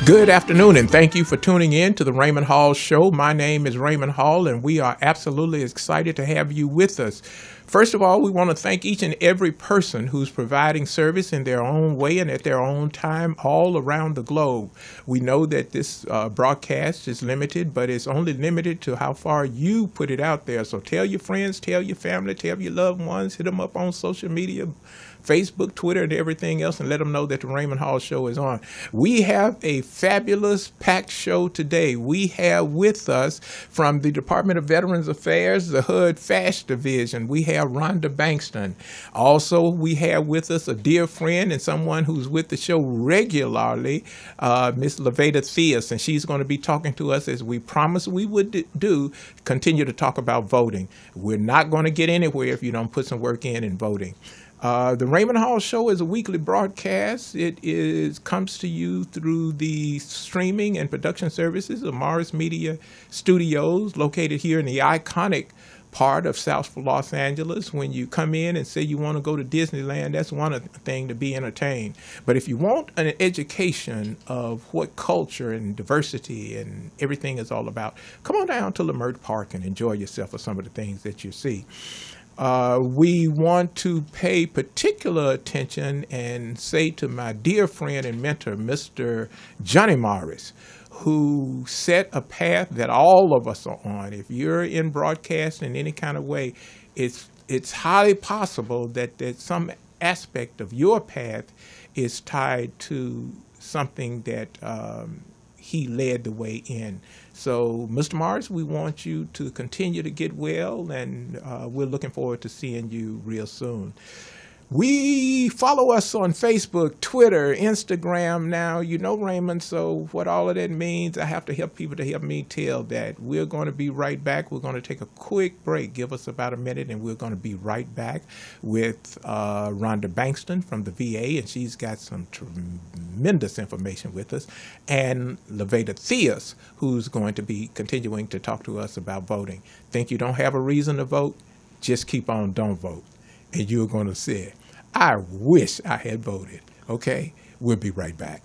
Good afternoon, and thank you for tuning in to the Raymond Hall Show. My name is Raymond Hall, and we are absolutely excited to have you with us. First of all, we want to thank each and every person who's providing service in their own way and at their own time all around the globe. We know that this broadcast is limited, but it's only limited to how far you put it out there. So tell your friends, tell your family, tell your loved ones, hit them up on social media, Facebook, Twitter, and everything else, and let them know that the Raymond Hall Show is on. We have a fabulous packed show today. We have with us from the Department of Veterans Affairs, the HUD FAST Division, we have Rhonda Bankston. Also, we have with us a dear friend and someone who's with the show regularly, Miss Laveda Theus, and she's going to be talking to us, as we promised we would do, continue to talk about voting. We're not going to get anywhere if you don't put some work in voting. The Raymond Hall Show is a weekly broadcast. It comes to you through the streaming and production services of Morris Media Studios, located here in the iconic part of South Los Angeles. When you come in and say you want to go to Disneyland, that's one thing, to be entertained. But if you want an education of what culture and diversity and everything is all about, come on down to Lamert Park and enjoy yourself for some of the things that you see. We want to pay particular attention and say to my dear friend and mentor, Mr. Johnny Morris, who set a path that all of us are on. If you're in broadcast in any kind of way, it's highly possible that some aspect of your path is tied to something that he led the way in. So, Mr. Morris, we want you to continue to get well, and we're looking forward to seeing you real soon. We follow us on Facebook, Twitter, Instagram now. You know, Raymond, so what all of that means, I have to help people to help me tell that. We're going to be right back. We're going to take a quick break. Give us about a minute, and we're going to be right back with Rhonda Bankston from the VA, and she's got some tremendous information with us, and Laveda Theus, who's going to be continuing to talk to us about voting. Think you don't have a reason to vote? Just keep on, don't vote. And you're going to say, I wish I had voted. Okay? We'll be right back.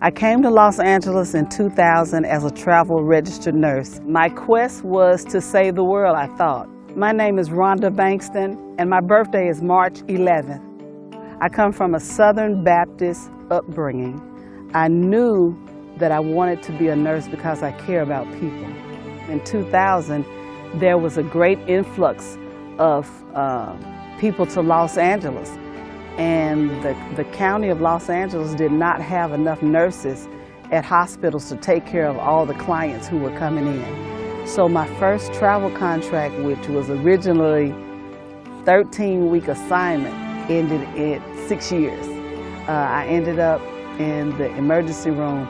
I came to Los Angeles in 2000 as a travel registered nurse. My quest was to save the world, I thought. My name is Rhonda Bankston, and my birthday is March 11th. I come from a Southern Baptist upbringing. I knew that I wanted to be a nurse because I care about people. In 2000, there was a great influx of people to Los Angeles. And the county of Los Angeles did not have enough nurses at hospitals to take care of all the clients who were coming in. So my first travel contract, which was originally 13-week assignment, ended in 6 years. I ended up in the emergency room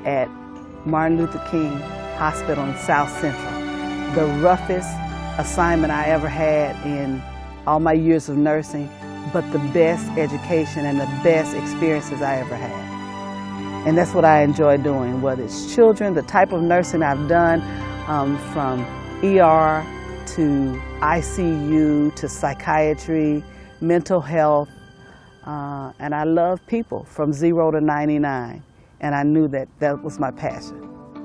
at Martin Luther King Hospital in South Central. The roughest assignment I ever had in all my years of nursing, but the best education and the best experiences I ever had. And that's what I enjoy doing, whether it's children, the type of nursing I've done, from ER to ICU to psychiatry, mental health, and I love people from 0 to 99, and I knew that that was my passion.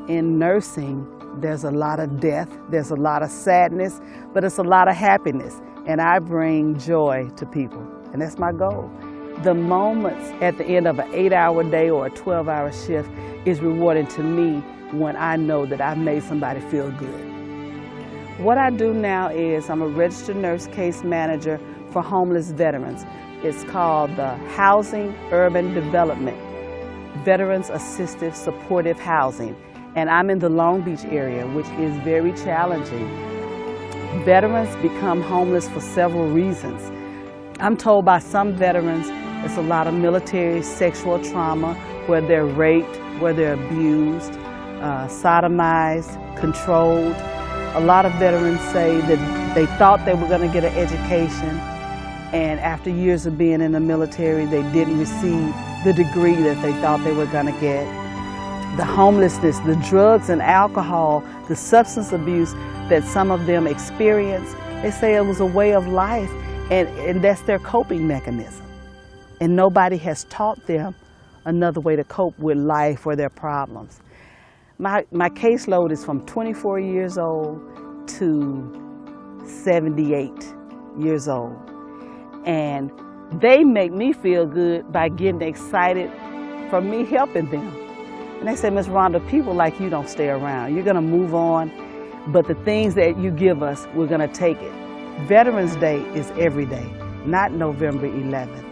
In nursing, there's a lot of death, there's a lot of sadness, but it's a lot of happiness, and I bring joy to people, and that's my goal. The moments at the end of an 8-hour day or a 12-hour shift is rewarding to me when I know that I've made somebody feel good. What I do now is I'm a registered nurse case manager for homeless veterans. It's called the Housing Urban Development, Veterans Assistive Supportive Housing. And I'm in the Long Beach area, which is very challenging. Veterans become homeless for several reasons. I'm told by some veterans it's a lot of military sexual trauma, where they're raped, where they're abused, sodomized, controlled. A lot of veterans say that they thought they were going to get an education, and after years of being in the military, they didn't receive the degree that they thought they were going to get. The homelessness, the drugs and alcohol, the substance abuse that some of them experience, they say it was a way of life, and that's their coping mechanism. And nobody has taught them another way to cope with life or their problems. My caseload is from 24 years old to 78 years old. And they make me feel good by getting excited for me helping them. And they say, Miss Rhonda, people like you don't stay around. You're gonna move on, but the things that you give us, we're gonna take it. Veterans Day is every day, not November 11th.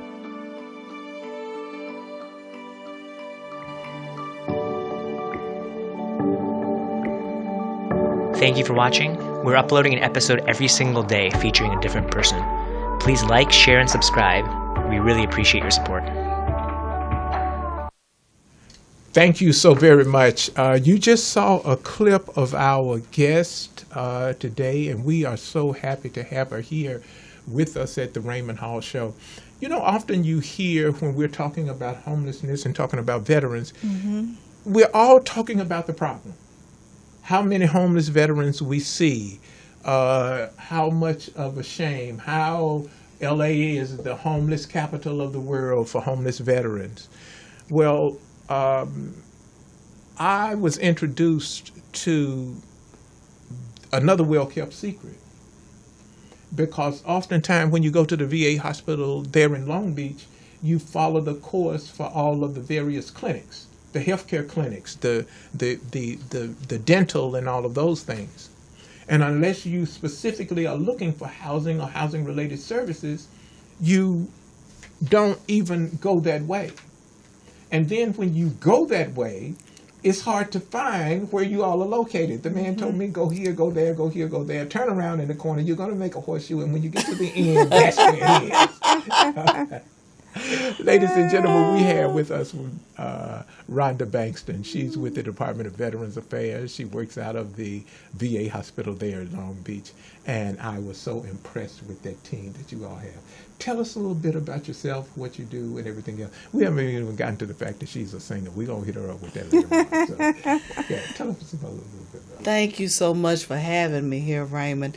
Thank you for watching. We're uploading an episode every single day featuring a different person. Please like, share, and subscribe. We really appreciate your support. Thank you so very much. You just saw a clip of our guest today, and we are so happy to have her here with us at the Raymond Hall Show. You know, often you hear when we're talking about homelessness and talking about veterans, we're all talking about the problem. How many homeless veterans we see, how much of a shame, how LA is the homeless capital of the world for homeless veterans. Well, I was introduced to another well-kept secret, because oftentimes when you go to the VA hospital there in Long Beach, you follow the course for all of the various clinics, the healthcare clinics, the dental and all of those things. And unless you specifically are looking for housing or housing-related services, you don't even go that way. And then when you go that way, it's hard to find where you all are located. The man told me, go here, go there, go here, go there. Turn around in the corner. You're going to make a horseshoe, and when you get to the end, that's where it is. Ladies and gentlemen, we have with us Rhonda Bankston. She's with the Department of Veterans Affairs. She works out of the VA hospital there in Long Beach. And I was so impressed with that team that you all have. Tell us a little bit about yourself, what you do, and everything else. We haven't even gotten to the fact that she's a singer. We're going to hit her up with that later on. So, yeah, tell us about a little bit about it. Thank you so much for having me here, Raymond.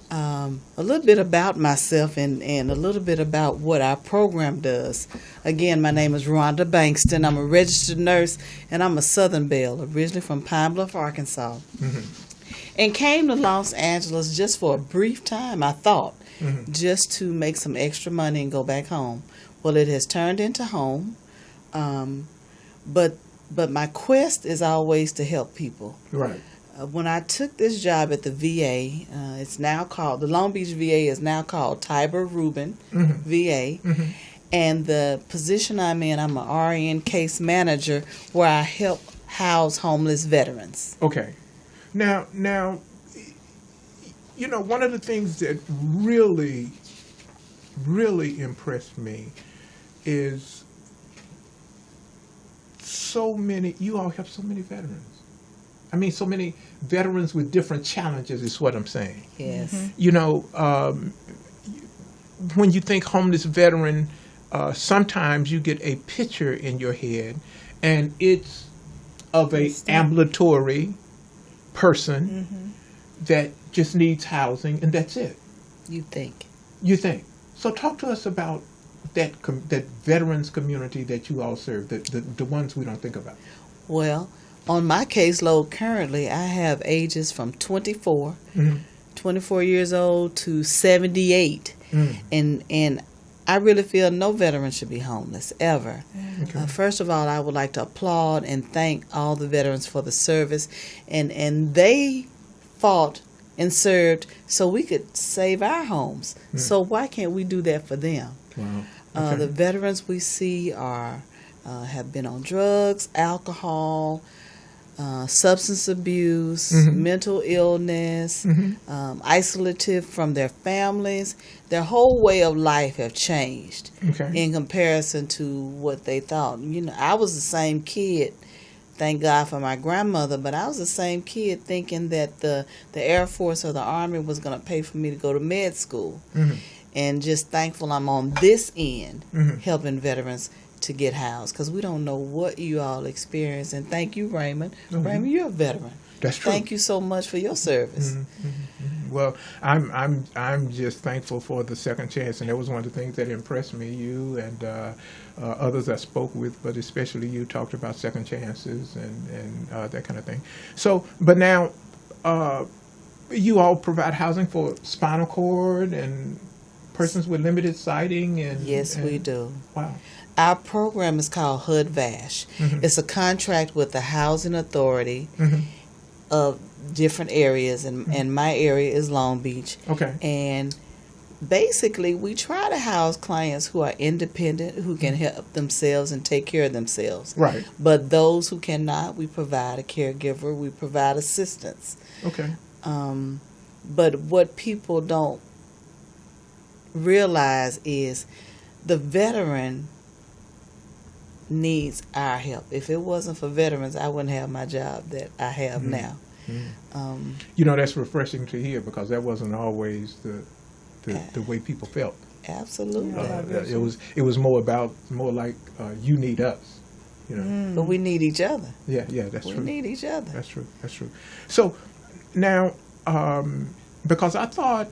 A little bit about myself and a little bit about what our program does. Again, my name is Rhonda Bankston. I'm a registered nurse, and I'm a Southern Belle, originally from Pine Bluff, Arkansas. And came to Los Angeles just for a brief time, I thought, just to make some extra money and go back home. Well, it has turned into home, but my quest is always to help people. Right. When I took this job at the VA, it's now called, the Long Beach VA is now called Tiber Rubin VA. And the position I'm in, I'm an RN case manager where I help house homeless veterans. Okay. Now, you know, one of the things that really, really impressed me is you all have so many veterans. I mean, so many veterans with different challenges is what I'm saying. Yes. You know, when you think homeless veteran, sometimes you get a picture in your head, and it's of a ambulatory person that just needs housing, and that's it. You think. So talk to us about that veterans community that you all serve, the ones we don't think about. Well, on my caseload currently, I have ages from 24 years old to 78. And I really feel no veteran should be homeless, ever. Okay. First of all, I would like to applaud and thank all the veterans for the service. And they fought and served so we could save our homes. So why can't we do that for them? Wow. Okay. The veterans we see have been on drugs, alcohol, substance abuse, mental illness, isolative from their families. Their whole way of life have changed in comparison to what they thought. You know, I was the same kid. Thank God for my grandmother, but I was the same kid thinking that the Air Force or the Army was going to pay for me to go to med school. And just thankful I'm on this end helping veterans to get housed, because we don't know what you all experience. And thank you, Raymond. Raymond, you're a veteran. That's true. Thank you so much for your service. Well, I'm just thankful for the second chance, and that was one of the things that impressed me. You and others I spoke with, but especially you, talked about second chances and that kind of thing. So, but now you all provide housing for spinal cord and persons with limited sighting, and Yes, we do. Wow. Our program is called HUD-VASH. It's a contract with the Housing Authority of different areas, and my area is Long Beach. Okay. And basically, we try to house clients who are independent, who can help themselves and take care of themselves. Right. But those who cannot, we provide a caregiver, we provide assistance. Okay. But what people don't realize is the veteran needs our help. If it wasn't for veterans, I wouldn't have my job that I have now. You know, that's refreshing to hear, because that wasn't always the way people felt. Absolutely. It was more like you need us, you know. But we need each other. Yeah, that's true. We need each other. That's true. So now, because I thought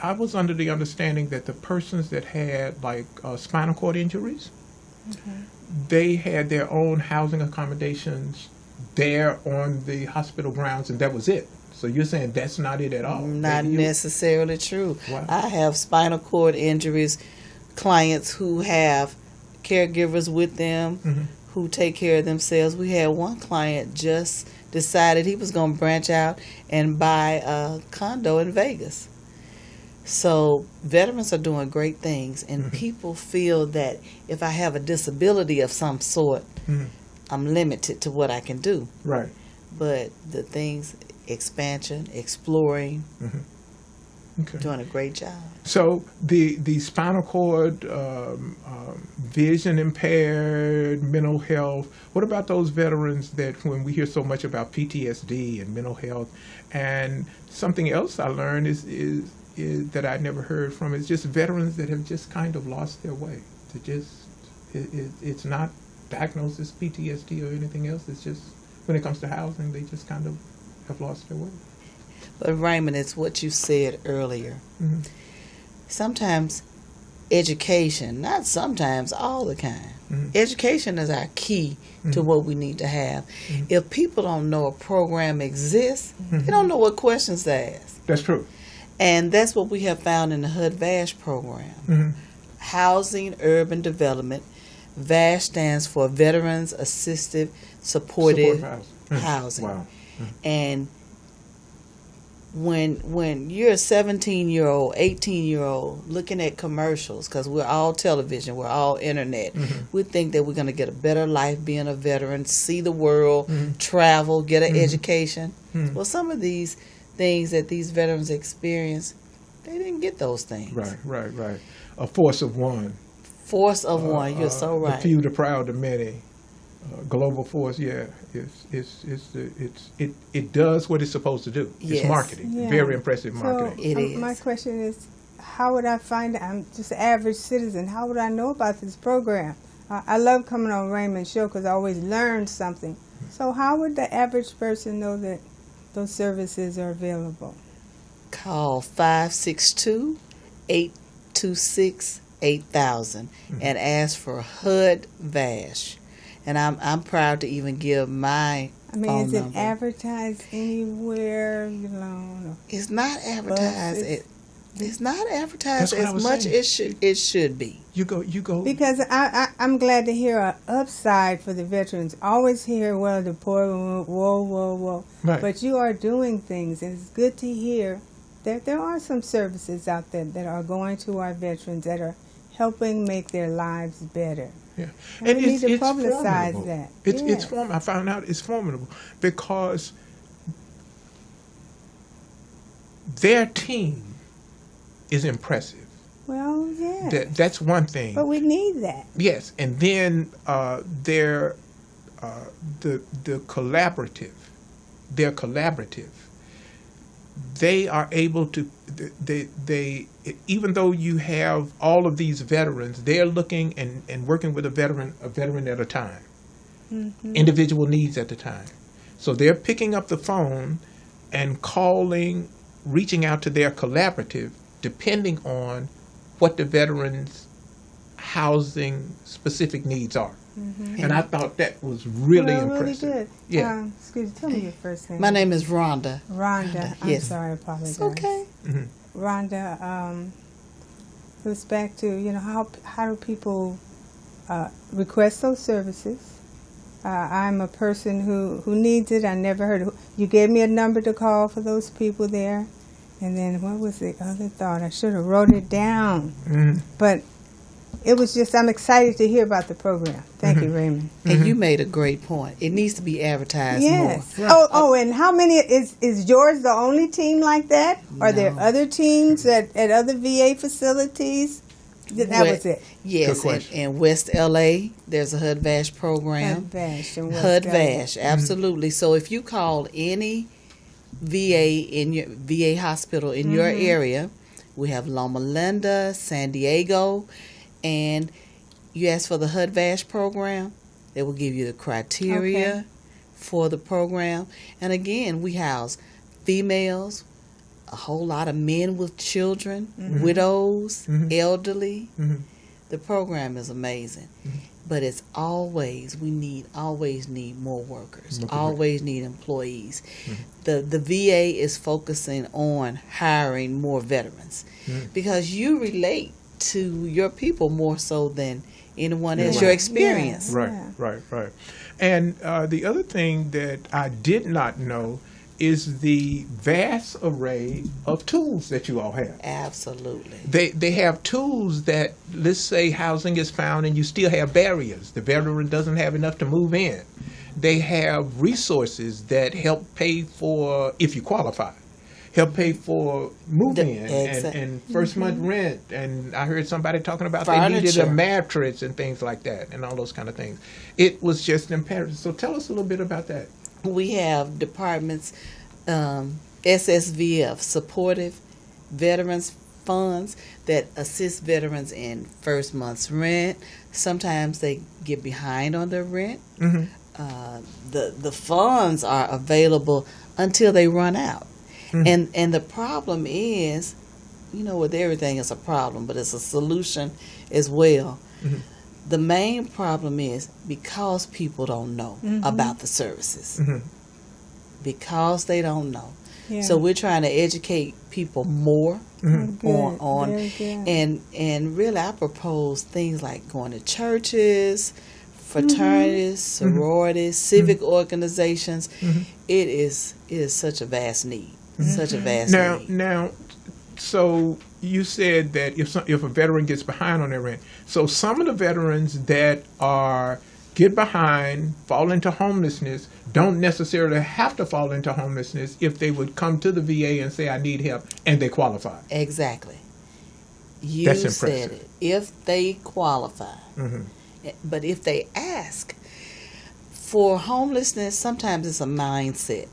I was under the understanding that the persons that had like spinal cord injuries, they had their own housing accommodations there on the hospital grounds, and that was it. So you're saying that's not it at all? Not necessarily true. Wow. I have spinal cord injuries clients who have caregivers with them who take care of themselves. We had one client just decided he was going to branch out and buy a condo in Vegas. So veterans are doing great things, and people feel that if I have a disability of some sort, I'm limited to what I can do. Right. But the things, expansion, exploring, doing a great job. So the spinal cord, vision impaired, mental health, what about those veterans that when we hear so much about PTSD and mental health, and something else I learned is that I never heard from, is just veterans that have just kind of lost their way. It's not diagnosed as PTSD or anything else. It's just when it comes to housing, they just kind of have lost their way. But Raymond, it's what you said earlier. Sometimes education, not sometimes, all the time. Education is our key to what we need to have. If people don't know a program exists, they don't know what questions to ask. That's true. And that's what we have found in the HUD-VASH program. Housing Urban Development. VASH stands for Veterans Assisted Supportive Housing. Wow. And when you're a 17-year-old, 18-year-old looking at commercials, because we're all television, we're all internet, we think that we're going to get a better life being a veteran, see the world, travel, get an education. Well, some of these things that these veterans experience, they didn't get those things. Right. A force of one. Force of one, you're so right. The few, the proud, the many. Global force, yeah. It does what it's supposed to do. Yes. It's marketing. Yeah. Very impressive marketing. It is. My question is, how would I find out? I'm just an average citizen. How would I know about this program? I love coming on Raymond's show because I always learn something. So how would the average person know that those services are available? Call 562-826-8000 and ask for HUD VASH. And I'm proud to even give my phone Is it number. advertised anywhere? It's not advertised. It's not advertised That's what I as was much saying. it should be. You go. Because I'm glad to hear an upside for the veterans. Always hear, well, the poor, whoa. Right. But you are doing things, and it's good to hear that there are some services out there that are going to our veterans that are helping make their lives better. Yeah. And we need to it's publicize formidable. that. It's I found out it's formidable because their team is impressive. Well, yeah. That's one thing. But we need that. Yes, and then they're collaborative. They're collaborative. They are able to. They even though you have all of these veterans, they're looking and working with a veteran at a time, individual needs at a time. So they're picking up the phone and calling, reaching out to their collaborative, depending on what the veterans' housing specific needs are. And I thought that was really impressive. Really good. Yeah. Excuse me, tell me your first name. My name is Rhonda. Rhonda. I'm Yes. sorry, I apologize. It's okay. Rhonda, goes back to, how do people request those services? I'm a person who needs it. I never heard of. You gave me a number to call for those people there. And then what was the other thought? I should have wrote it down. But it was just, I'm excited to hear about the program. Thank you, Raymond. And you made a great point. It needs to be advertised Yes. more. Oh, and how many, is yours the only team like that? Are there No. other teams at other VA facilities? That was it. Yes, Good question. in West LA, there's a HUD VASH program. HUD VASH and West HUD LA. VASH, absolutely. So if you call any VA in your VA hospital in your area, we have Loma Linda, San Diego, and you ask for the HUD VASH program, they will give you the criteria for the program. And again, we house females, a whole lot of men with children, widows, elderly. The program is amazing. But it's always, we always need more workers, always need employees. The VA is focusing on hiring more veterans because you relate to your people more so than anyone else, your experience. Right. And the other thing that I did not know is the vast array of tools that you all have. Absolutely. They have tools that, let's say housing is found and you still have barriers. The veteran doesn't have enough to move in. They have resources that help pay for, if you qualify, help pay for move-in and first month rent. And I heard somebody talking about they needed a mattress and things like that and all those kind of things. It was just imperative. So tell us a little bit about that. We have departments, SSVF, Supportive Veterans Funds, that assist veterans in first month's rent. Sometimes they get behind on their rent. The funds are available until they run out. And the problem is, with everything it's a problem, but it's a solution as well. The main problem is because people don't know about the services. Because they don't know. Yeah. So we're trying to educate people more on Very good. and really I propose things like going to churches, fraternities, sororities, civic organizations. It is such a vast need. Such a vast need. Now, so you said that if a veteran gets behind on their rent, so some of the veterans that get behind, fall into homelessness, don't necessarily have to fall into homelessness if they would come to the VA and say, I need help, and they qualify. Exactly. You That's impressive. said it. If they qualify. But if they ask for homelessness, sometimes it's a mindset.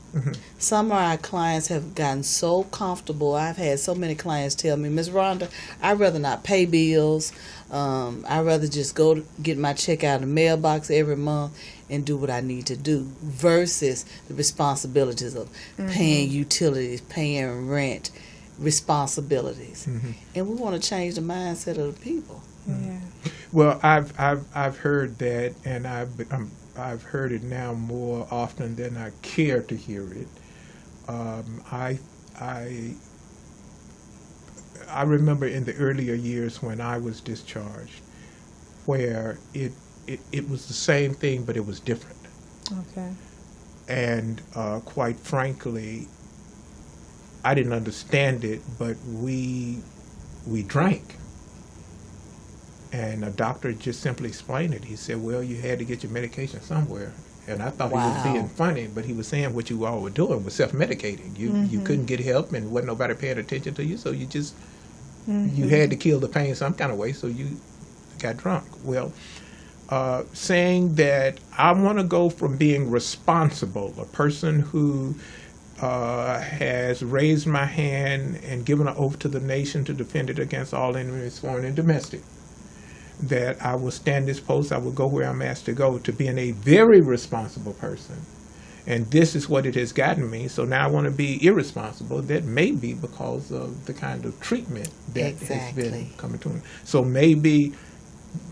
Some of our clients have gotten so comfortable. I've had so many clients tell me, Ms. Rhonda, I'd rather not pay bills. I'd rather just go get my check out of the mailbox every month and do what I need to do versus the responsibilities of paying utilities, paying rent, responsibilities. And we want to change the mindset of the people. Yeah. Well, I've heard that, and I've heard it now more often than I care to hear it. I remember in the earlier years when I was discharged, where it was the same thing, but it was different. Okay. And quite frankly, I didn't understand it, but we drank. And a doctor just simply explained it. He said, well, you had to get your medication somewhere. And I thought he was being funny, but he was saying what you all were doing was self-medicating. You couldn't get help, and wasn't nobody paying attention to you, so you just, you had to kill the pain some kind of way, so you got drunk. Well, saying that I want to go from being responsible, a person who has raised my hand and given an oath to the nation to defend it against all enemies, foreign and domestic, that I will stand this post, I will go where I'm asked to go, to being a very responsible person. And this is what it has gotten me. So now I want to be irresponsible. That may be because of the kind of treatment that has been coming to me. So maybe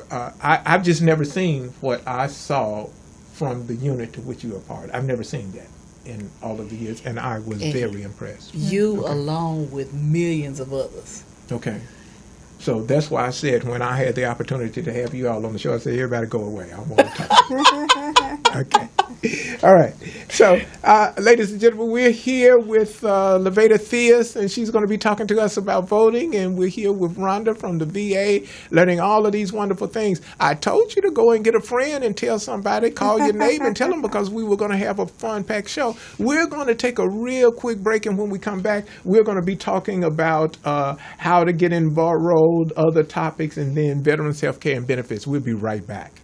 I've just never seen what I saw from the unit to which you are part. I've never seen that in all of the years, and I was very impressed. You along with millions of others. Okay. So that's why I said when I had the opportunity to have you all on the show, I said, everybody go away. I want to talk. Okay. All right. So, ladies and gentlemen, we're here with Laveda Theus, and she's going to be talking to us about voting. And we're here with Rhonda from the VA, learning all of these wonderful things. I told you to go and get a friend and tell somebody, call your neighbor and tell them, because we were going to have a fun-packed show. We're going to take a real quick break, and when we come back, we're going to be talking about how to get enrolled, other topics, and then veterans health care and benefits. We'll be right back.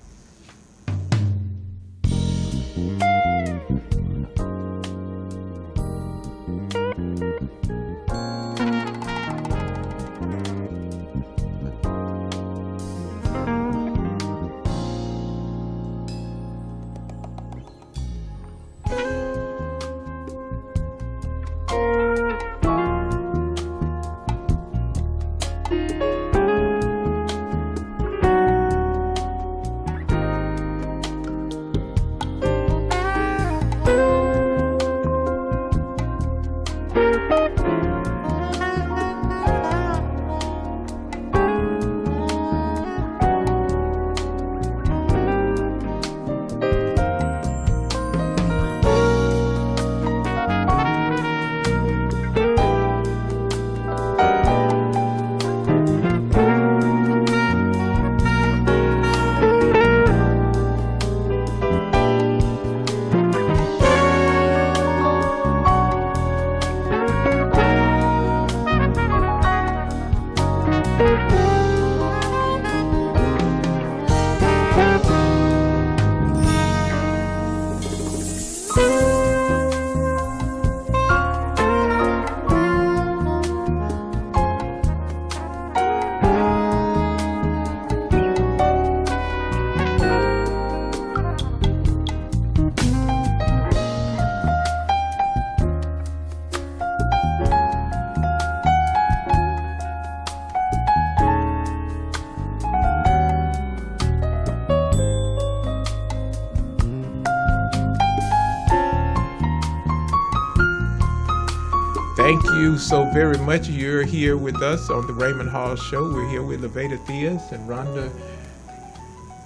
Thank you so very much. You're here with us on the Raymond Hall Show. We're here with Laveda Theus and Rhonda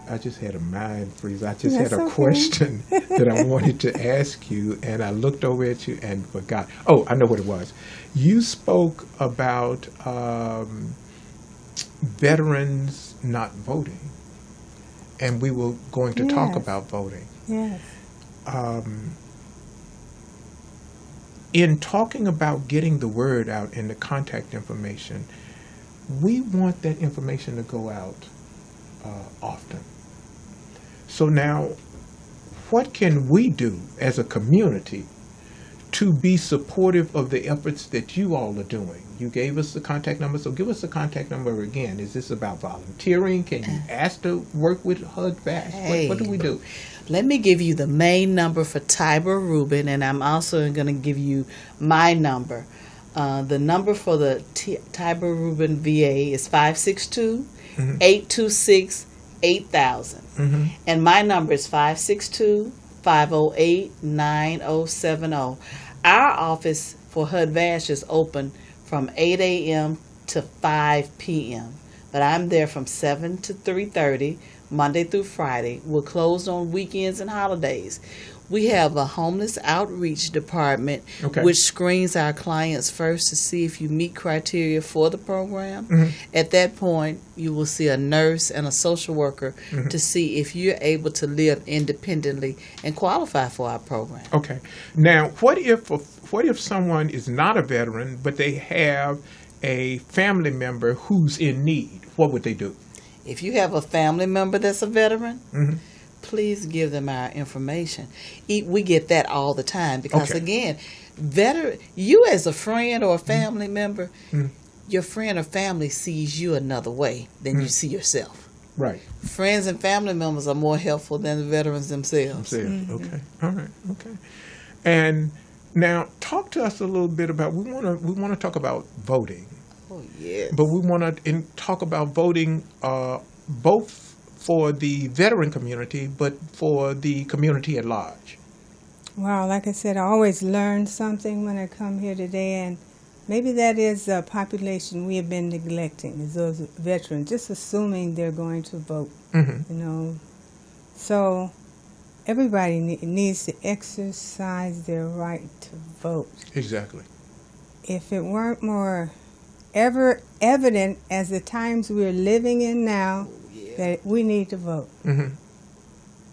I just had a mind freeze. I just had That's a okay. question that I wanted to ask you, and I looked over at you and forgot. Oh, I know what it was. You spoke about veterans not voting, and we were going to talk Yes. about voting. Yes. In talking about getting the word out and the contact information, we want that information to go out often. So now, what can we do as a community to be supportive of the efforts that you all are doing? You gave us the contact number, so give us the contact number again. Is this about volunteering? Can you ask to work with HUD Fast? What do we do? Let me give you the main number for Tiber Rubin, and I'm also going to give you my number. The number for the Tiber Rubin VA is 562-826-8000. And my number is 562-508-9070. Our office for HUD Vash is open from 8 a.m. to 5 p.m. But I'm there from 7 to 3:30, Monday through Friday. We're closed on weekends and holidays. We have a homeless outreach department, Okay. which screens our clients first to see if you meet criteria for the program. At that point, you will see a nurse and a social worker to see if you're able to live independently and qualify for our program. Okay. Now, what if someone is not a veteran, but they have a family member who's in need? What would they do? If you have a family member that's a veteran, please give them our information. We get that all the time because, Okay. again, you as a friend or a family member, your friend or family sees you another way than you see yourself. Right. Friends and family members are more helpful than the veterans themselves. Okay. All right. Okay. And now, talk to us a little bit about. We want to talk about voting, Oh, yeah. but we want to talk about voting both for the veteran community, but for the community at large. Well, like I said, I always learn something when I come here today, and maybe that is a population we have been neglecting, is those veterans, just assuming they're going to vote, you know. So everybody needs to exercise their right to vote. Exactly. If it weren't more ever evident as the times we're living in now, that we need to vote.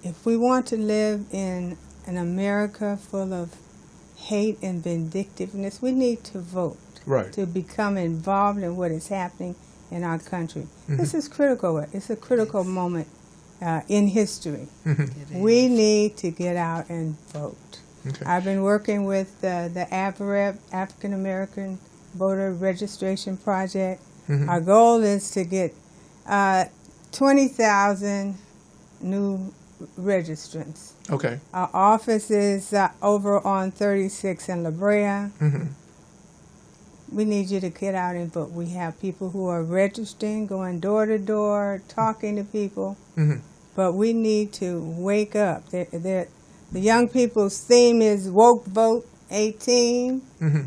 If we want to live in an America full of hate and vindictiveness, we need to vote. Right. To become involved in what is happening in our country. This is critical. It's a critical moment in history. We need to get out and vote. Okay. I've been working with the AVREP, African American Voter Registration Project. Our goal is to get 20,000 new registrants. Okay. Our office is over on 36 in La Brea. We need you to get out and vote. We have people who are registering, going door to door, talking to people. But we need to wake up. The young people's theme is woke vote 18.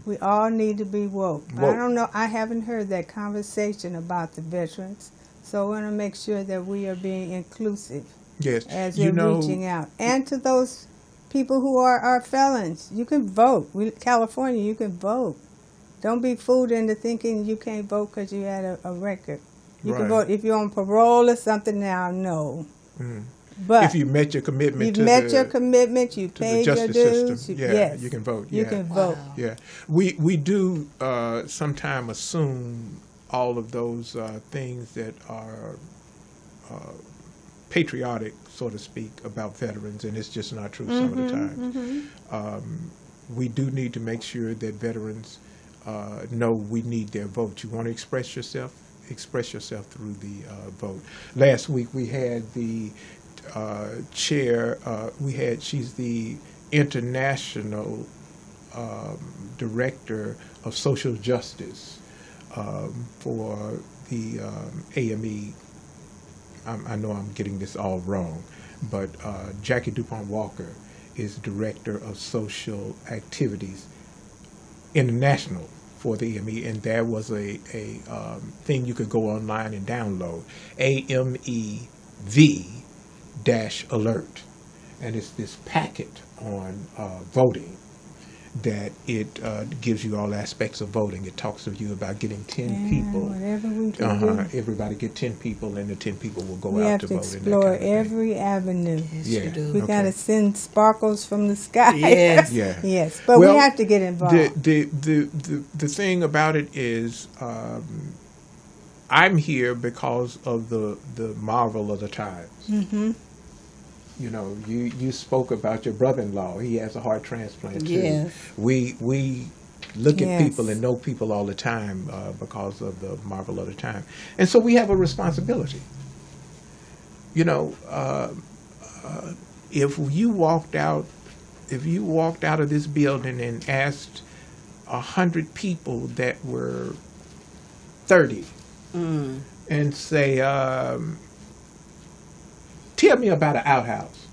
We all need to be woke. But I don't know. I haven't heard that conversation about the veterans. So I want to make sure that we are being inclusive Yes. as we're reaching out. And to those people who are felons, you can vote. California, you can vote. Don't be fooled into thinking you can't vote because you had a record. You can vote if you're on parole or something now, no. But if you met your commitment, you've met your commitment, you paid your dues. System, Yes, you can vote. You can vote. Yeah, we do sometimes assume all of those things that are patriotic, so to speak, about veterans, and it's just not true some of the time. We do need to make sure that veterans know we need their vote. You want to express yourself through the vote. Last week we had the chair, she's the international director of social justice for the AME. I know I'm getting this all wrong, but Jackie DuPont Walker is director of social activities international for the AME, and there was a thing you could go online and download, AMEV alert. And it's this packet on voting that it gives you all aspects of voting. It talks to you about getting 10 people. Whatever we can do. Everybody get 10 people, and the 10 people will go We out have to to vote. explore and that kind of thing. every avenue. Yes, Yeah. you do. We Okay. got to send sparkles from the sky. Yes. Yeah. Yes, but Well, we have to get involved. The thing about it is, I'm here because of the marvel of the times. Mm-hmm. You know, you spoke about your brother-in-law. He has a heart transplant too. Yes. We look at Yes. people and know people all the time because of the marvel of the time, and so we have a responsibility. You know, if you walked out of this building and asked 100 people that were 30 and say, tell me about an outhouse,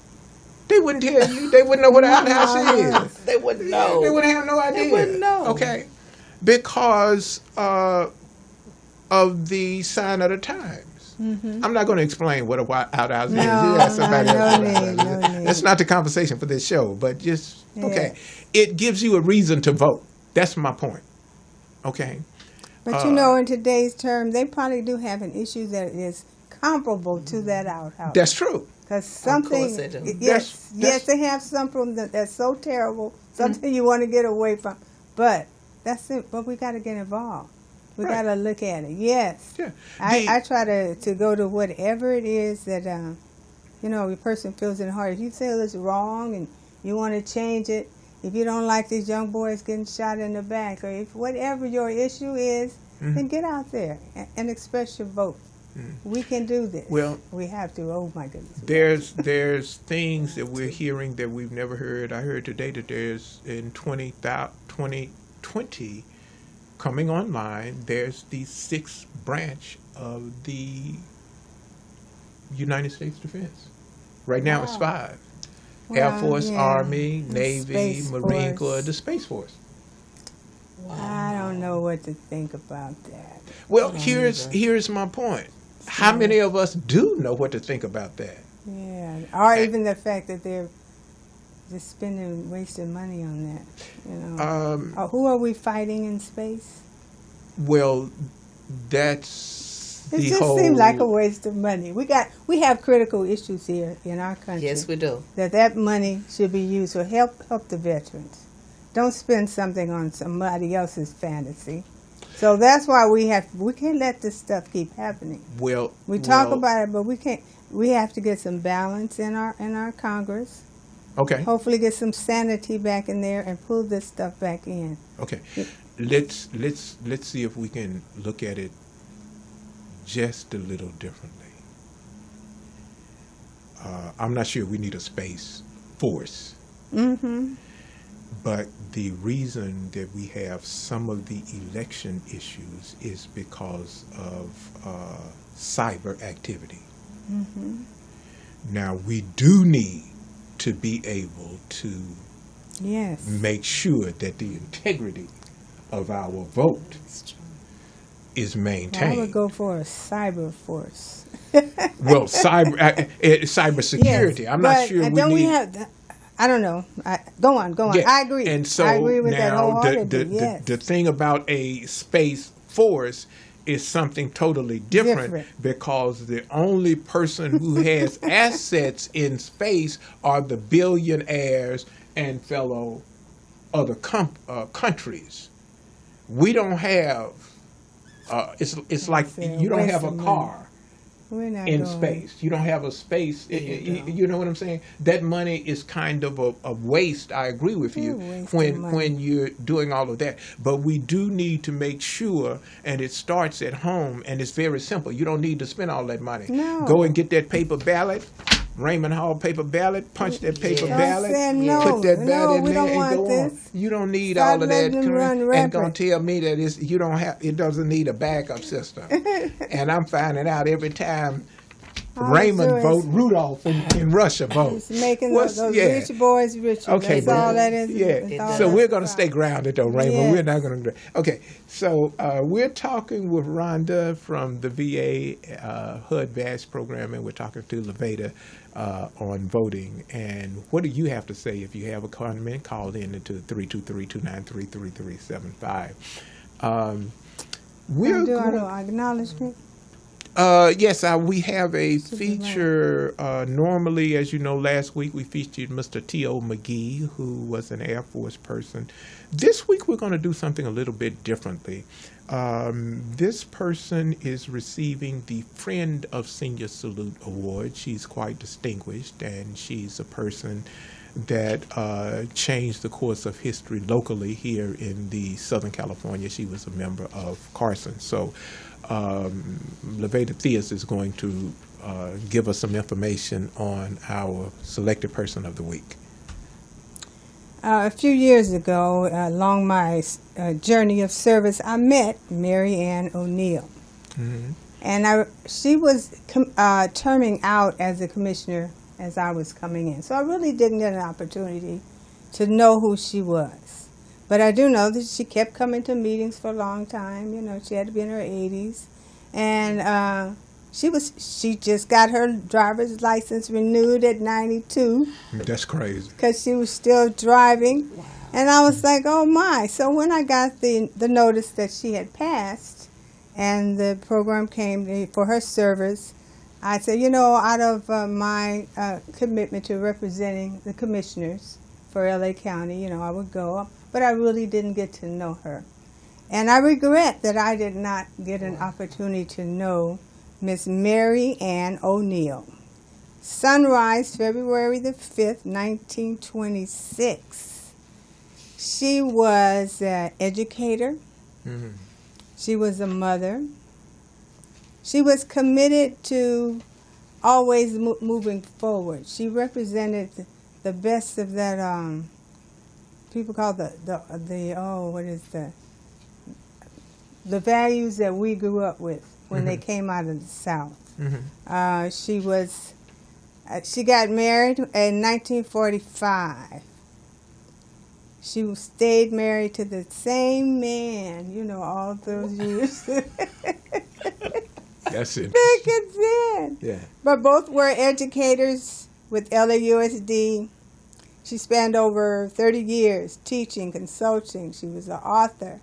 they wouldn't tell you. They wouldn't know what an outhouse is. They wouldn't know. They wouldn't have no idea. They wouldn't know. Okay, because of the sign of the times. I'm not going to explain what a outhouse is. No, You ask somebody no else. need, no need. That's not the conversation for this show. But just okay, Yeah. it gives you a reason to vote. That's my point. Okay. But you know, in today's term, they probably do have an issue that is comparable to that outhouse. That's true. Because something, course they do. yes, That's- they have something that's so terrible, something you want to get away from. But that's it. But we got to get involved. We Right. got to look at it. Yes, Yeah. I try to go to whatever it is that you know, a person feels in the heart. If you feel it's wrong and you want to change it, if you don't like these young boys getting shot in the back, or if whatever your issue is, then get out there and express your vote. We can do this. Well, we have to. Oh my goodness. there's things that we're hearing that we've never heard. I heard today that there's in 2020 coming online, there's the 6th branch of the United States Defense. Right now it's 5. Air Well, Force, yeah. Army, The Navy, Space Marine Force. Corps, the Space Force. I don't know what to think about that. Well, here's my point. How many of us do know what to think about that? Yeah, or even the fact that they're just wasting money on that. You know, or who are we fighting in space? Well, that's It the just whole. seems like a waste of money. We have critical issues here in our country. Yes, we do. That money should be used to help the veterans. Don't spend something on somebody else's fantasy. So that's why we can't let this stuff keep happening. Well, We talk well, about it, but we can't. We have to get some balance in our Congress. Okay. Hopefully, get some sanity back in there and pull this stuff back in. Okay. Let's see if we can look at it just a little differently. I'm not sure we need a space force. Mm-hmm. But the reason that we have some of the election issues is because of cyber activity. Mm-hmm. Now, we do need to be able to Yes. make sure that the integrity of our vote is I maintained. would go for a cyber force. Well, cybersecurity. Yes, I'm not but sure we don't need. we have? I don't know. Go on. Yeah, I agree. And so I agree with that now wholeheartedly. Yes. the thing about a space force is something totally different, because the only person who has assets in space are the billionaires and fellow other countries. We don't have. It's like you don't have a car We're not in going. space. You don't have a space. You know what I'm saying? That money is kind of a waste. I agree with you when you're doing all of that. But we do need to make sure, and it starts at home, and it's very simple. You don't need to spend all that money. No. Go and get that paper ballot. Raymond Hall paper ballot, punch that paper Yes. ballot, I said no. put that No, ballot in we there don't and want go this. on. You don't need Stop all of that, letting them run and rampant. gonna tell me that it doesn't need a backup system. And I'm finding out every time Raymond vote, Rudolph in Russia vote. It's making What's- those yeah. rich boys richer. Okay, That's but- all that is. Yeah. That's all So that's we're going to about. stay grounded, though, Raymond. Yes. We're not going to. Okay. So we're talking with Rhonda from the VA HUD VASH program, and we're talking to Laveda on voting. And what do you have to say? If you have a comment, call in into 323-293-3375. We're Do going- our acknowledgement. Yes, we have a feature. Normally, as you know, last week we featured Mr. T.O. McGee, who was an Air Force person. This week we're going to do something a little bit differently. This person is receiving the Friend of Senior Salute Award. She's quite distinguished, and she's a person that changed the course of history locally here in the Southern California. She was a member of Carson. So Laveda Theus is going to give us some information on our selected person of the week. A few years ago, along my journey of service, I met Mary Ann O'Neill. And she was terming out as a commissioner as I was coming in. So I really didn't get an opportunity to know who she was. But I do know that she kept coming to meetings for a long time. You know, she had to be in her 80s. And she just got her driver's license renewed at 92. That's crazy. Because she was still driving. Wow. And I was like, oh my. So when I got the notice that she had passed and the program came for her service, I said, you know, out of my commitment to representing the commissioners for LA County, you know, I would go. But I really didn't get to know her. And I regret that I did not get an opportunity to know Miss Mary Ann O'Neill. Sunrise, February the 5th, 1926. She was an educator. Mm-hmm. She was a mother. She was committed to always moving forward. She represented the best of that, people call the values that we grew up with when they came out of the South. Mm-hmm. She got married in 1945. She stayed married to the same man, you know, all those years. That's it. Back then. Yeah. But both were educators with LAUSD. She spent over 30 years teaching, consulting. She was an author.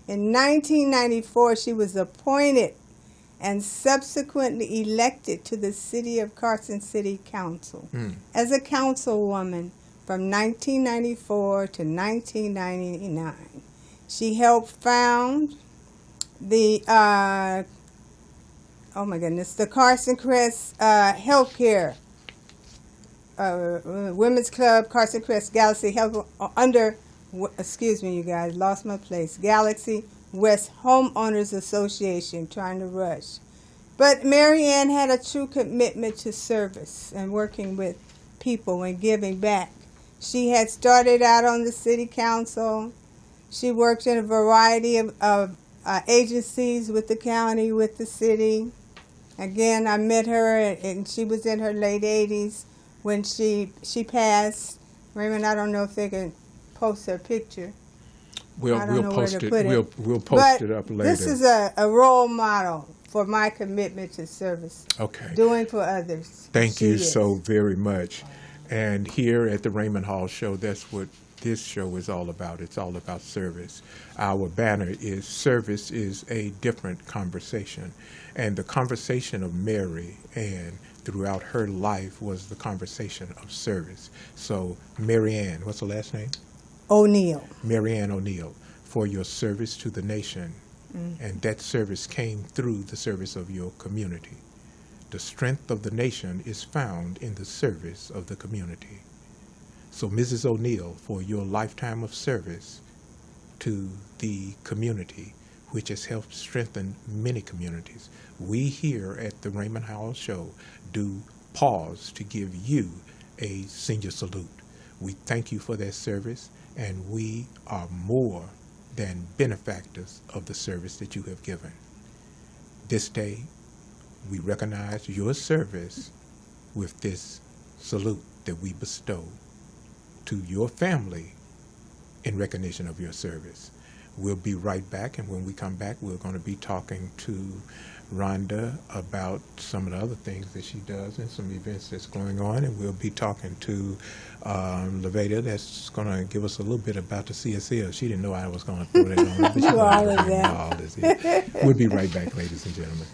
In 1994, she was appointed and subsequently elected to the City of Carson City Council as a councilwoman from 1994 to 1999. She helped found the, the Carson Crest Healthcare Women's Club, Carson Crest Galaxy Health, excuse me, you guys, lost my place. Galaxy West Homeowners Association, trying to rush. But Mary Ann had a true commitment to service and working with people and giving back. She had started out on the city council. She worked in a variety of agencies with the county, with the city. Again, I met her, and she was in her late 80s when she passed. Raymond, I don't know if they can post her picture. We'll post it. We'll post But it up later. This is a role model for my commitment to service. Okay. Doing for others. Thank She you is. so very much. And here at the Raymond Hall Show, that's what this show is all about. It's all about service. Our banner is Service is a Different Conversation. And the conversation of Mary Ann throughout her life was the conversation of service. So Mary Ann, what's the last name? O'Neill. Mary Ann O'Neill, for your service to the nation. And that service came through the service of your community. The strength of the nation is found in the service of the community. So Mrs. O'Neill, for your lifetime of service to the community, which has helped strengthen many communities, we here at the Raymond Hall Show do pause to give you a senior salute. We thank you for that service, and we are more than benefactors of the service that you have given. This day, we recognize your service with this salute that we bestow to your family in recognition of your service. We'll be right back, and when we come back, we're going to be talking to Rhonda about some of the other things that she does and some events that's going on, and we'll be talking to Laveda that's going to give us a little bit about the CSL. She didn't know I was going to throw that on her, but she's Do all going of to that. all this. Yeah. We'll be right back, ladies and gentlemen.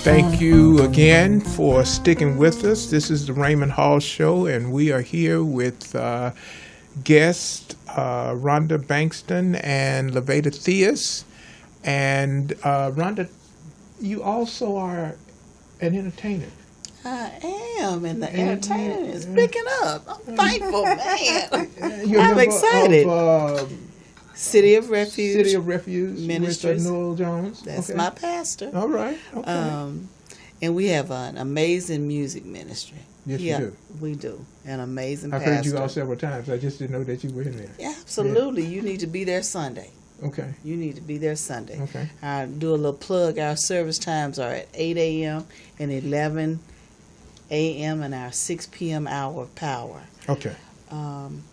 Thank you again for sticking with us. This is the Raymond Hall Show, and we are here with guest Rhonda Bankston and Laveda Theus. And Rhonda, you also are an entertainer. I am, and the entertainment is picking up. I'm thankful, man. You're a I'm member excited. Of, City of Refuge. City of Refuge Ministries. with Noel Jones. That's Okay. my pastor. All right. Okay. And we have an amazing music ministry. Yes, you do. We do. An amazing I've pastor. heard you all several times. I just didn't know that you were in there. Yeah, absolutely. You need to be there Sunday. Okay. You need to be there Sunday. Okay. I do a little plug. Our service times are at 8 a.m. and 11 a.m. and our 6 p.m. hour of power. Okay.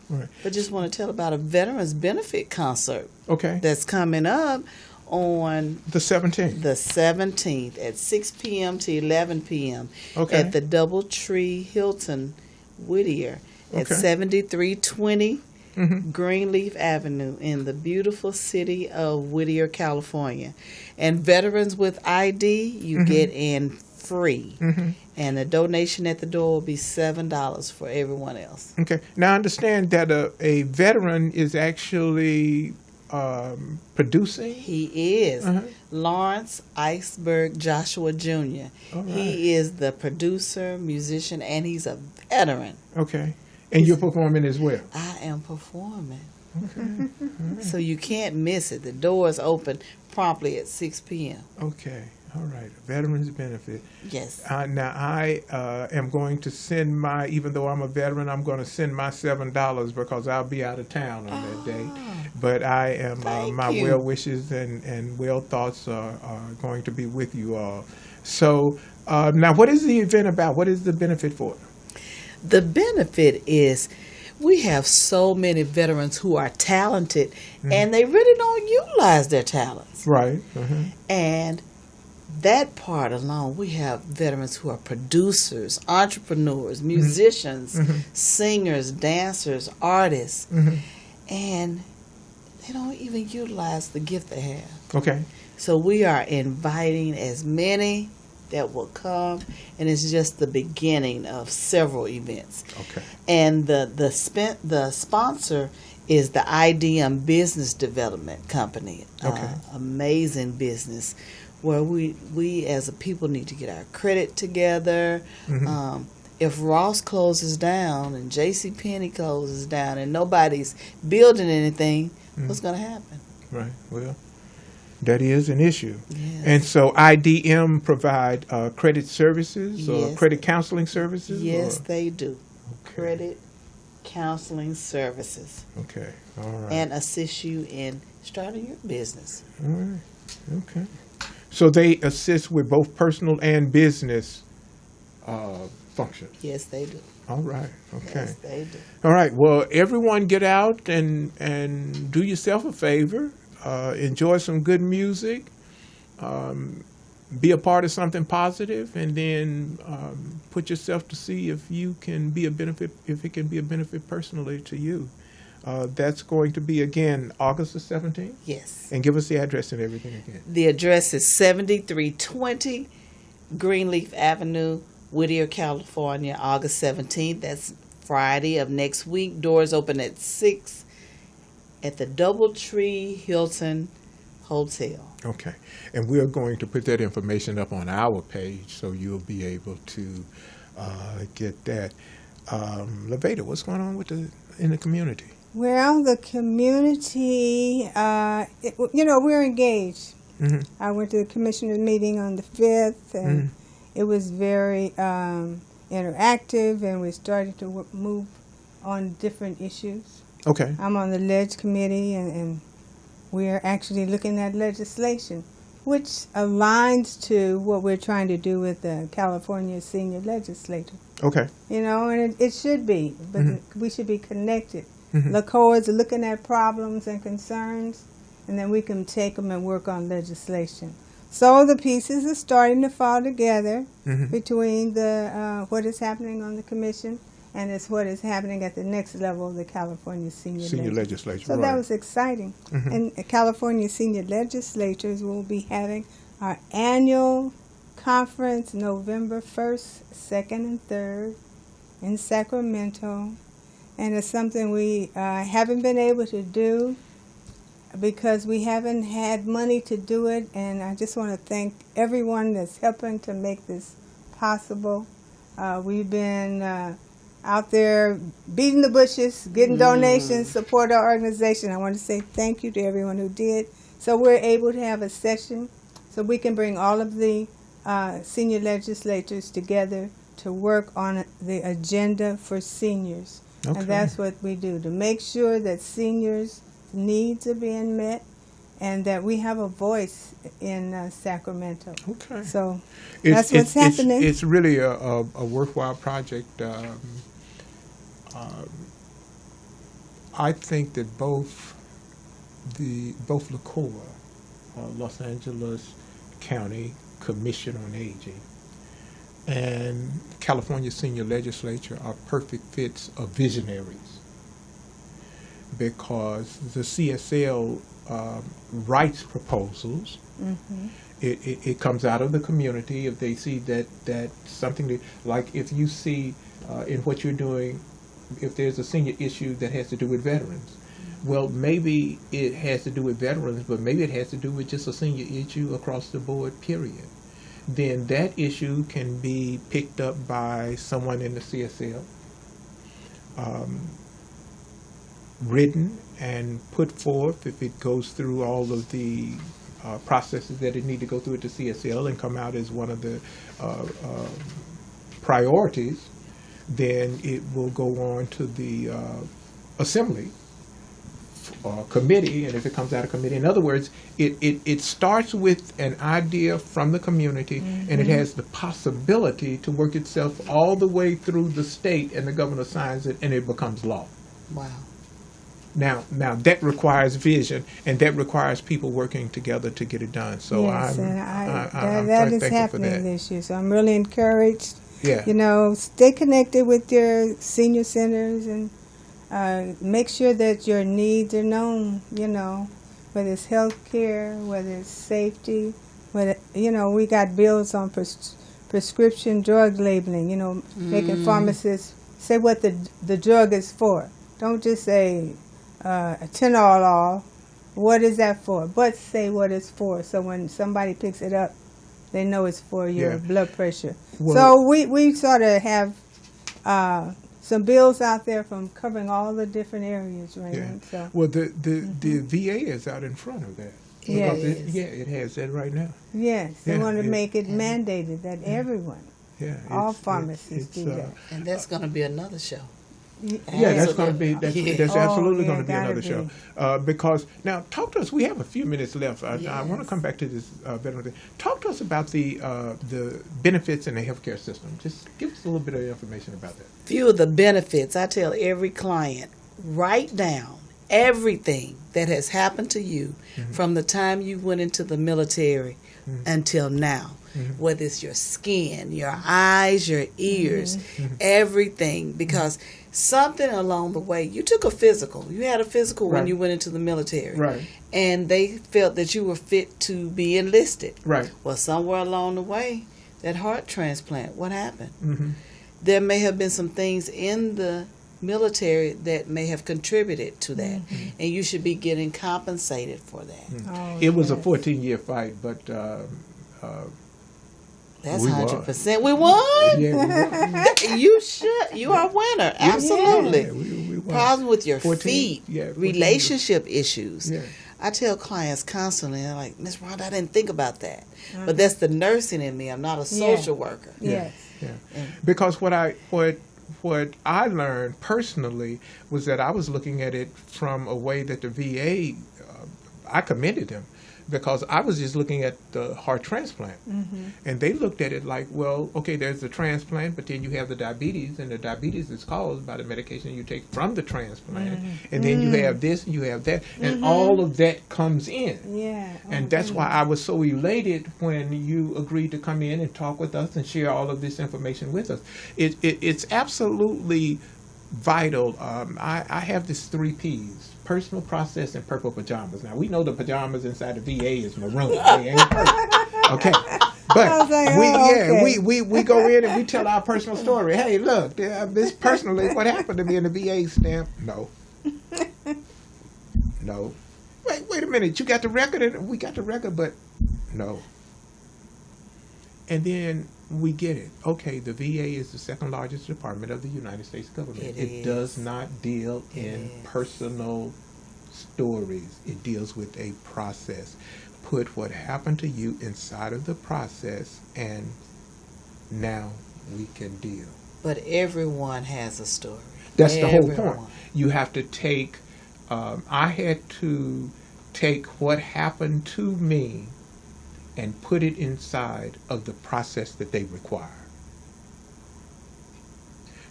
Right. But just want to tell about a Veterans Benefit concert Okay. that's coming up on The 17th. the 17th at 6 p.m. to 11 p.m. Okay. at the Doubletree Hilton, Whittier, at Okay. 7320 Mhm. Greenleaf Avenue in the beautiful city of Whittier, California. And veterans with ID, you get in free. Mhm. And the donation at the door will be $7 for everyone else. Okay. Now, I understand that a veteran is actually producing. He is Uh-huh. Lawrence Iceberg Joshua Jr. All right. He is the producer, musician, and he's a veteran. Okay. And you're performing as well. I am performing. So you can't miss it. The door is open promptly at 6 p.m. Okay. All right. Veterans benefit. Yes. Now, I am going to send even though I'm a veteran, I'm going to send my $7 because I'll be out of town on that day. But I am, my you. well wishes and well thoughts are going to be with you all. So, now what is the event about? What is the benefit for? The benefit is we have so many veterans who are talented and they really don't utilize their talents. Right. And that part alone, we have veterans who are producers, entrepreneurs, musicians, singers, dancers, artists, and they don't even utilize the gift they have. Okay. So we are inviting as many that will come, and it's just the beginning of several events. Okay. And the sponsor is the IDM Business Development Company. Okay. Amazing business where we as a people need to get our credit together. If Ross closes down and JCPenney closes down and nobody's building anything, what's going to happen? Right. Well, that is an issue. Yes. And so IDM provide credit services or Yes. credit counseling services? Yes, or? they do. Okay. Credit counseling services Okay. All right. and assist you in starting your business. All right. Okay. So they assist with both personal and business functions. Yes, they do. All right. Okay. Yes, they do. All right. Well, everyone get out and do yourself a favor. Enjoy some good music. Be a part of something positive, and then put yourself to see if you can be a benefit, if it can be a benefit personally to you. That's going to be, again, August the 17th? Yes. And give us the address and everything again. The address is 7320 Greenleaf Avenue, Whittier, California, August 17th. That's Friday of next week. Doors open at 6 at the Doubletree Hilton Hotel. Okay. And we're going to put that information up on our page, so you'll be able to get that. Laveda, what's going on in the community? Well, the community, we're engaged. I went to the commissioner's meeting on the 5th, and it was very interactive, and we started to move on different issues. Okay. I'm on the Ledge Committee, and we're actually looking at legislation, which aligns to what we're trying to do with the California Senior Legislature. Okay. And it should be, but we should be connected. The codes are looking at problems and concerns, and then we can take them and work on legislation. So the pieces are starting to fall together between the what is happening on the commission and it's what is happening at the next level of the California Senior Legislature. So right. that was exciting. And the California Senior Legislatures will be having our annual conference November 1st, 2nd, and 3rd in Sacramento. And it's something we haven't been able to do because we haven't had money to do it. And I just want to thank everyone that's helping to make this possible. We've been out there beating the bushes, getting donations, support our organization. I want to say thank you to everyone who did. So we're able to have a session so we can bring all of the senior legislators together to work on the agenda for seniors. Okay. And that's what we do, to make sure that seniors' needs are being met and that we have a voice in Sacramento. Okay. So that's what's happening. It's really a worthwhile project. I think that both LaCour, Los Angeles County Commission on Aging, and California Senior Legislature are perfect fits of visionaries, because the CSL writes proposals. It comes out of the community. If they see that something like if you see in what you're doing, if there's a senior issue that has to do with veterans, well, maybe it has to do with veterans, but maybe it has to do with just a senior issue across the board, period. Then that issue can be picked up by someone in the CSL, written and put forth if it goes through all of the processes that it need to go through at the CSL and come out as one of the priorities, then it will go on to the assembly committee, and if it comes out of committee, in other words, it starts with an idea from the community, and it has the possibility to work itself all the way through the state, and the governor signs it, and it becomes law. Wow. Now that requires vision, and that requires people working together to get it done. So yes, I'm that is thankful for happening that. this year. So I'm really encouraged. Yeah. You know, stay connected with your senior centers and make sure that your needs are known. You know, whether it's health care, whether it's safety, whether we got bills on prescription drug labeling. You know, making pharmacists say what the drug is for. Don't just say Tenorol. What is that for? But say what it's for. So when somebody picks it up, they know it's for your blood pressure. Well, so we sort of have some bills out there from covering all the different areas, Raymond. Yeah. So. Well, the VA is out in front of that. Yes. It has that right now. Yes, they Yeah, want to yeah. make it mandated that everyone, all pharmacies do that. And that's going to be another show. Yeah, that's going to be that's absolutely going to be gotta another show. Because now, talk to us. We have a few minutes left. I want to come back to this veteran thing. Talk to us about the benefits in the healthcare system. Just give us a little bit of information about that. Few of the benefits. I tell every client, write down everything that has happened to you from the time you went into the military until now. Whether it's your skin, your eyes, your ears, everything, because something along the way, you took a physical. You had a physical when you went into the military. Right. And they felt that you were fit to be enlisted. Right. Well, somewhere along the way, that heart transplant, what happened? There may have been some things in the military that may have contributed to that, and you should be getting compensated for that. It was a 14-year fight, but That's we 100%. We won. Yeah, we won. You should. You are a winner. Absolutely. Yeah, we won. Problems with your 14, feet, 14 relationship issues. Yeah. I tell clients constantly, they're like, Miss Rhonda, I didn't think about that. But that's the nursing in me. I'm not a social worker. Yes. Yeah. Because what I learned personally was that I was looking at it from a way that the VA, I commended them, because I was just looking at the heart transplant. And they looked at it like, well, okay, there's the transplant, but then you have the diabetes, and the diabetes is caused by the medication you take from the transplant. And then you have this, and you have that, and all of that comes in. Yeah. And that's why I was so elated when you agreed to come in and talk with us and share all of this information with us. It's absolutely vital. I have this 3 Ps: personal, process, and purple pajamas. Now, we know the pajamas inside the VA is maroon. They ain't purple. Okay. But we go in and we tell our personal story. Hey, look, this personally, what happened to me in the VA stamp? No. No. Wait a minute. You got the record? And we got the record, but no. And then we get it. Okay, the VA is the second largest department of the United States government. It does not deal in personal stories. It deals with a process. Put what happened to you inside of the process, and now we can deal. But everyone has a story. That's the whole point. You have to take, I had to take what happened to me and put it inside of the process that they require.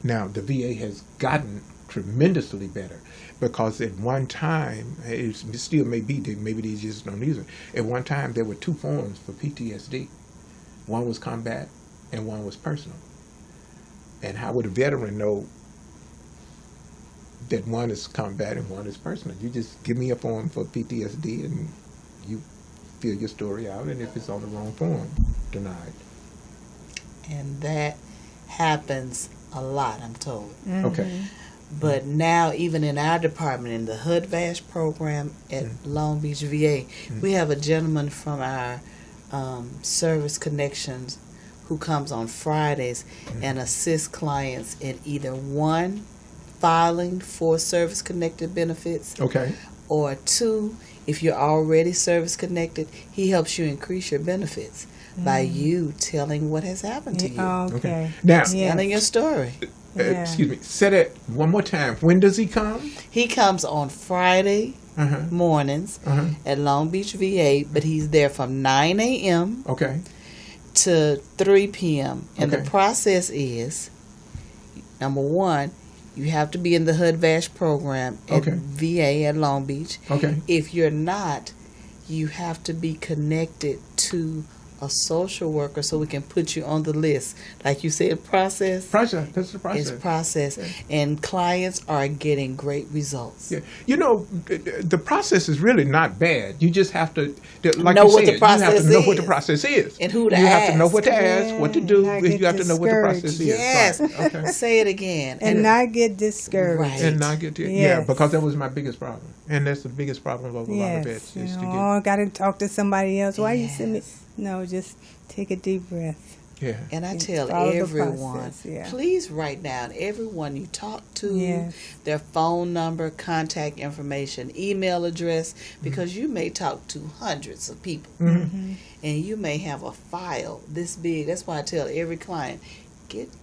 Now, the VA has gotten tremendously better, because at one time, it still may be, maybe they just don't use it. At one time, there were 2 forms for PTSD. One was combat and one was personal. And how would a veteran know that one is combat and one is personal? You just give me a form for PTSD and you fill your story out, and if it's on the wrong form, denied. And that happens a lot, I'm told. Okay. But now, even in our department, in the HUD-VASH program at Long Beach VA, we have a gentleman from our service connections who comes on Fridays and assists clients in either 1, filing for service-connected benefits, Okay. Or 2, if you're already service connected, he helps you increase your benefits by you telling what has happened to you. Okay. Now, Telling your story. excuse me, say that one more time. When does he come? He comes on Friday mornings at Long Beach VA, but he's there from 9 a.m. Okay. to 3 p.m. And the Okay. process is, number 1, you have to be in the HUD-VASH program at Okay. VA at Long Beach. Okay. If you're not, you have to be connected to a social worker so we can put you on the list. Like you said, process. Process. That's the process. It's process. And clients are getting great results. Yeah. You know, the process is really not bad. You just have to, like Know you what said, the process you have to know what the is. process is. And who to You have to know ask. what to ask, what to do. not get You have to know what the process is. Yes. Right. Okay. Say it again. And not get discouraged. Right. And not get to, yeah, Yes. because that was my biggest problem. And that's the biggest problem of a lot of Yes. vets You is to know, get, I got to talk to somebody else. Why you send me? Yes. No, just take a deep breath. yeah. And I tell follow the everyone, process, yeah. please write down everyone you talk to, Yes. their phone number, contact information, email address, because you may talk to hundreds of people. Mm-hmm. And you may have a file this big. That's why I tell every client,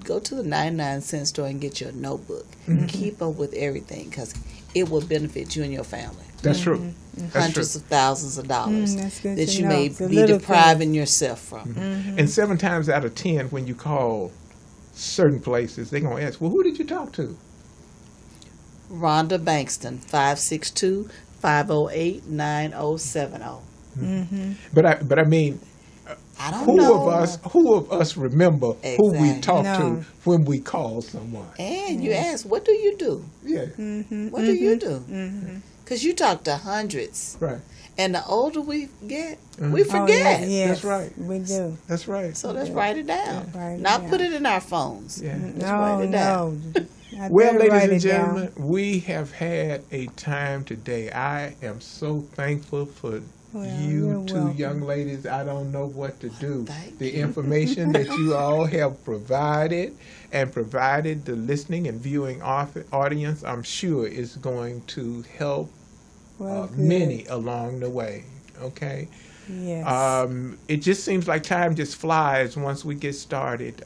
go to the 99-cent store and get your notebook. Mm-hmm. Keep up with everything because it will benefit you and your family. That's true. That's Hundreds true. of thousands of dollars that's good that to you know. may It's a be little depriving yourself from. And 7 times out of 10, when you call certain places, they're going to ask, well, who did you talk to? Rhonda Bankston, 562-508-9070. But I mean, I don't who know. of us remember who we Exactly. talked No. to when we called someone? And you ask, what do you do? Yeah, What do you do? Because you talk to hundreds. right. And the older we get, we Oh, forget. yeah, yes, That's right. We do. That's right. So let's write it down. Write it Not down. put it in our phones. Yeah. Let's No, write it down. no. I Well, better ladies write and it down. gentlemen, we have had a time today. I am so thankful for Well, you you're two welcome. young ladies. I don't know what to do. Thank The you. information that you all have provided the listening and viewing audience, I'm sure is going to help Well, good. many along the way. Okay. Yes. It just seems like time just flies once we get started.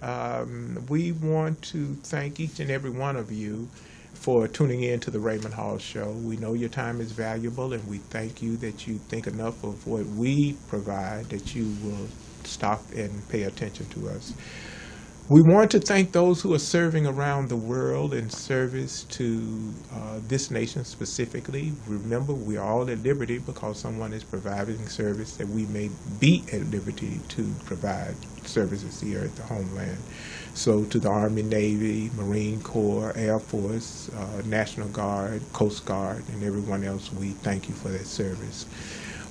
We want to thank each and every one of you for tuning in to the Raymond Hall Show. We know your time is valuable, and we thank you that you think enough of what we provide that you will stop and pay attention to us. We want to thank those who are serving around the world in service to this nation specifically. Remember, we are all at liberty because someone is providing service that we may be at liberty to provide services here at the homeland. So to the Army, Navy, Marine Corps, Air Force, National Guard, Coast Guard, and everyone else, we thank you for that service.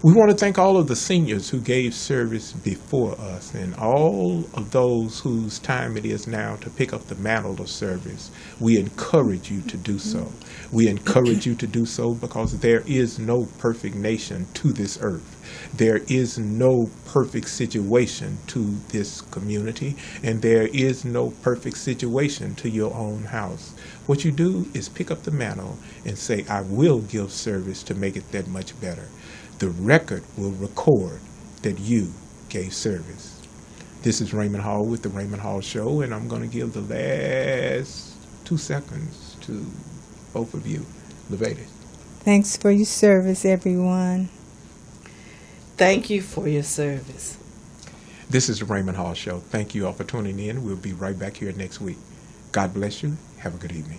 We want to thank all of the seniors who gave service before us and all of those whose time it is now to pick up the mantle of service. We encourage you to do so. We encourage you to do so because there is no perfect nation to this earth. There is no perfect situation to this community, and there is no perfect situation to your own house. What you do is pick up the mantle and say, I will give service to make it that much better. The record will record that you gave service. This is Raymond Hall with the Raymond Hall Show, and I'm going to give the last 2 seconds to both of you. Laveda. Thanks for your service, everyone. Thank you for your service. This is the Raymond Hall Show. Thank you all for tuning in. We'll be right back here next week. God bless you. Have a good evening.